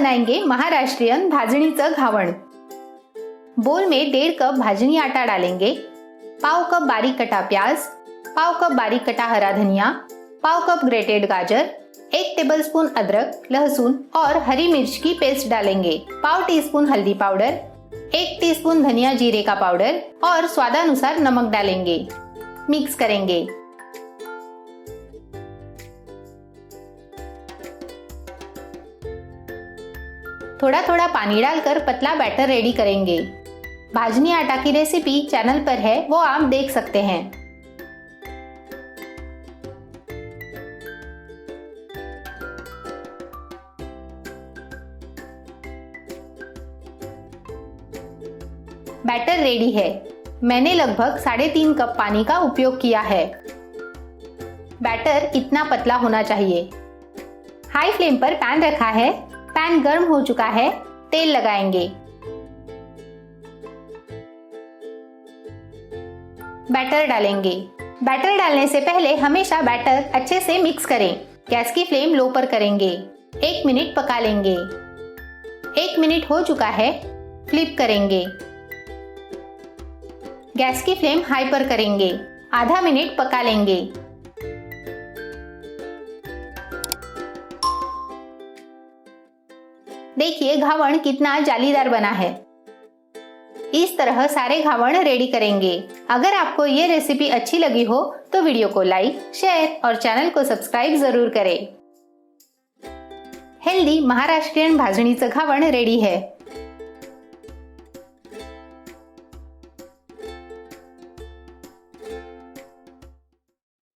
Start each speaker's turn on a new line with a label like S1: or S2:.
S1: बनाएंगे महाराष्ट्रीयन भाजणीचं घावण। बोल में 1.5 कप भाजनी आटा डालेंगे, पाव कप बारीक कटा प्याज, पाव कप बारीक कटा हरा धनिया, पाव कप ग्रेटेड गाजर, 1 टेबलस्पून अदरक, लहसुन और हरी मिर्च की पेस्ट डालेंगे, पाव टीस्पून हल्दी पाउडर, 1 टीस्पून धनिया जीरे का पाउडर और स्वादानुसार नमक डालेंगे। मिक्स करेंगे। थोड़ा थोड़ा पानी डालकर पतला बैटर रेडी करेंगे। भाजनी आटा की रेसिपी चैनल पर है, वो आप देख सकते हैं। बैटर रेडी है। मैंने लगभग 3.5 कप पानी का उपयोग किया है। बैटर इतना पतला होना चाहिए। हाई फ्लेम पर पैन रखा है। पैन गर्म हो चुका है। तेल लगाएंगे। बैटर डालेंगे। बैटर डालने से पहले हमेशा बैटर अच्छे से मिक्स करें। गैस की फ्लेम लो पर करेंगे। 1 मिनट पका लेंगे। 1 मिनट हो चुका है। फ्लिप करेंगे। गैस की फ्लेम हाई पर करेंगे। आधा मिनट पका लेंगे। देखिए घावण कितना जालीदार बना है। इस तरह सारे घावण रेडी करेंगे। अगर आपको ये रेसिपी अच्छी लगी हो तो वीडियो को लाइक, शेयर और चैनल को सब्सक्राइब जरूर करें। हेल्दी महाराष्ट्रीयन भाजणीचं घावण रेडी है।